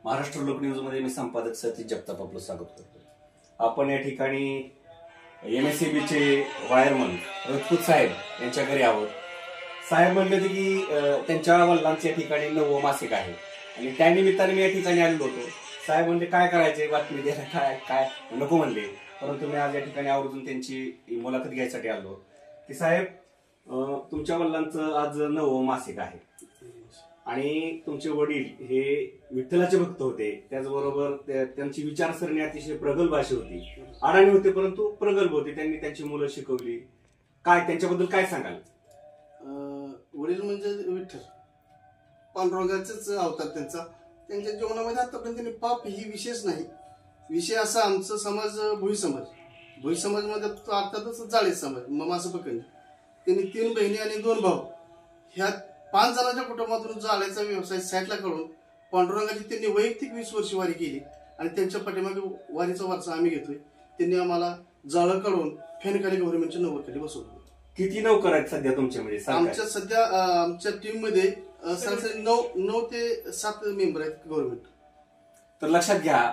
महाराष्ट्र लोक न्यूज मध्ये मी संपादक सतीश जगताप आपलं स्वागत करतो। आपण या ठिकाणी MSCBचे वायरमन रजपूत साहेब यांच्या घरी आहोत। साहेब म्हणले होते की त्यांच्या वडिलांच्या ठिकाणी 9व मासिक आहे आणि त्या निमित्ताने मी या ठिकाणी आलेलो होतो। साहेब म्हणले काय करायचे, बातमी द्यायला काय काय नको म्हणले, परंतु मी आज या ठिकाणी आवर्जून त्यांची मुलाखत घ्यायसाठी आलो की साहेब तुमच्या वडिलांचं आज 9व मासिक आहे आणि तुमचे वडील हे विठ्ठलाचे भक्त होते, त्याचबरोबर त्यांची विचारसरणी अतिशय प्रगल्भ अशी होती, अडाणी होते परंतु प्रगल्भ होते। त्यांनी त्यांची मुलं शिकवली। काय त्यांच्याबद्दल काय सांगाल? वडील म्हणजे विठ्ठल पांडुरंगाचेच अवतार त्यांच्या जीवनामध्ये आतापर्यंत त्यांनी पाप ही विशेष नाही। विषय असा आमचा समाज भुई समाजमध्ये अर्थातच जाळे समाज मामाचं पकड। त्यांनी 3 बहिणी आणि 2 भाऊ ह्या 5 जणांच्या कुटुंबातून जाळ्याचा व्यवसाय साईडला काढून पांडुरंगाची त्यांनी वैयक्तिक 20 वर्ष वारी केली आणि त्यांच्या पाठीमागे वारीचा वारसा आम्ही घेतोय। त्यांनी आम्हाला जाळं काढून फॅनखाली गव्हर्नमेंटच्या नोकरीखाली बसवलं। किती नोकर आहेत सध्या तुमच्यामध्ये? आमच्या सध्या आमच्या टीम मध्ये सरासरी 9 ते 7 मेंबर आहेत गव्हर्नमेंट। तर लक्षात घ्या,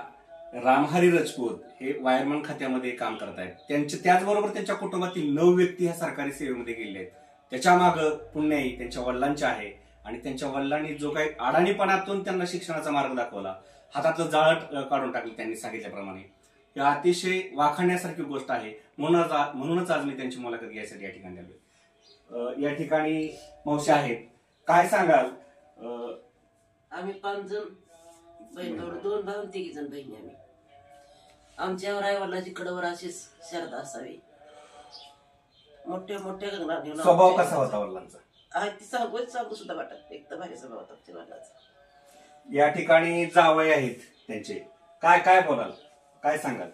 रामहरी रजपूत हे वायरमन खात्यामध्ये काम करत आहेत। त्याचबरोबर त्यांच्या कुटुंबातील 9 व्यक्ती ह्या सरकारी सेवेमध्ये गेले आहेत। त्याच्या मागे पुण्याई त्यांच्या वडिलांचे आहे आणि त्यांच्या वडिलांनी जो काही अडाणीपणातून त्यांना शिक्षणाचा मार्ग दाखवला, हातातलं जाळं काढून टाकलं त्यांनी सांगितल्याप्रमाणे, ही अतिशय वाखाणण्यासारखी गोष्ट आहे। म्हणूनच आज मी त्यांची मुलाखत घ्यायसाठी या ठिकाणी आलो। या ठिकाणी मावशी आहेत, काय सांगाल? आम्ही 5 जण बहीण भाऊ, 2 भाऊ 3 जण बहिणी। आम्ही आमच्यावर आई वडिलांची कडवर अशीच श्रद्धा असावी। मोठ्या स्वभाव कसा होता वडिलांचा? ती सांगू सुद्धा वाटत एक तर भारी स्वभाव होता वडिलांचा। या ठिकाणी जावई आहेत त्यांचे, काय काय बोलाल, काय सांगाल?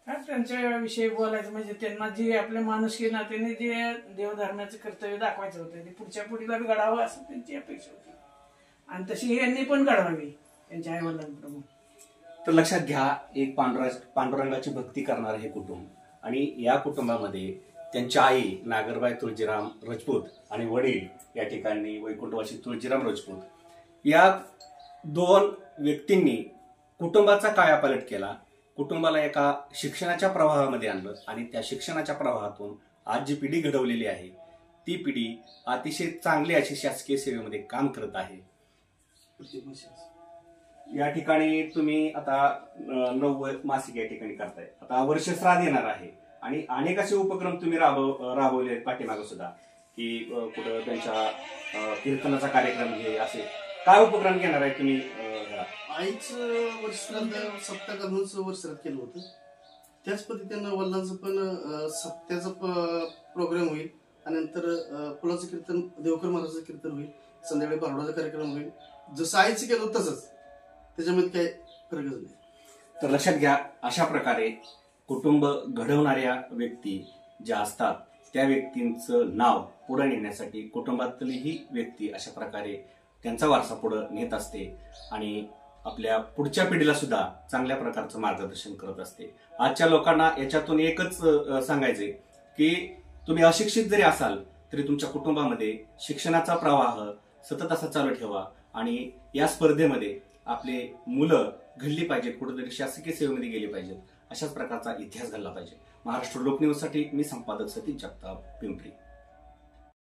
त्यांच्या विषयी बोलायचं म्हणजे त्यांना जे आपल्या माणुसकी नात्याने जे देवधर्माचं कर्तव्य दाखवायचं होतं ते पुढच्या पिढीला घडावं असं त्यांची अपेक्षा होती आणि तशी यांनी पण घडवावी त्यांच्या आई वडिलांप्रमाणे। तर लक्षात घ्या, एक पांडुरंगाची भक्ती करणारं हे कुटुंब आणि या कुटुंबामध्ये त्यांची आई नागरबाई तुळजीराम रजपूत आणि वडील या ठिकाणी वैकुंठवासी तुळजीराम रजपूत, या 2 व्यक्तींनी कुटुंबाचा कायापालट केला। कुटुंबाला एका शिक्षणाच्या प्रवाहामध्ये आणलं आणि त्या शिक्षणाच्या प्रवाहातून आज जी पिढी घडवलेली आहे ती पिढी अतिशय चांगली अशी शासकीय सेवेमध्ये काम करत आहे। या ठिकाणी तुम्ही आता 9व मासिक या ठिकाणी करताय, आता वर्षश्राद्ध येणार आहे आणि अनेक असे उपक्रम तुम्ही राबवले आहेत पाठीमागे सुद्धा, की कुठं त्यांच्या कीर्तनाचा कार्यक्रम घे, असे काय उपक्रम घेणार आहे तुम्ही? आईचं वर्षश्राद्ध सप्ताह घालूनच वर्षश्राद्ध केलं होतं, त्याच पद्धतीनं वडिलांचं पण सप्त्याचा प्रोग्राम होईल आणि नंतर फुलाचं कीर्तन, देवकर महाराजाचं कीर्तन होईल, संध्याकाळी बारडाचा कार्यक्रम होईल। जसं आईचं केलं तसंच, त्याच्यामध्ये काही फरकच नाही। तर लक्षात घ्या, अशा प्रकारे कुटुंब घडवणाऱ्या व्यक्ती ज्या असतात त्या व्यक्तींचं नाव पुढे नेण्यासाठी कुटुंबातली ही व्यक्ती अशा प्रकारे त्यांचा वारसा पुढे नेत असते आणि आपल्या पुढच्या पिढीला सुद्धा चांगल्या प्रकारचं मार्गदर्शन करत असते। आजच्या लोकांना याच्यातून एकच सांगायचंय की तुम्ही अशिक्षित जरी असाल तरी तुमच्या कुटुंबामध्ये शिक्षणाचा प्रवाह सतत असा चालू ठेवा आणि या स्पर्धेमध्ये आपले मुलं घडली पाहिजेत, कुठेतरी शासकीय सेवेमध्ये गेली पाहिजेत, अशाच प्रकारचा इतिहास घडला पाहिजे। महाराष्ट्र लोक न्यूज साठी मी संपादक सतीश जगताप, पिंपरी।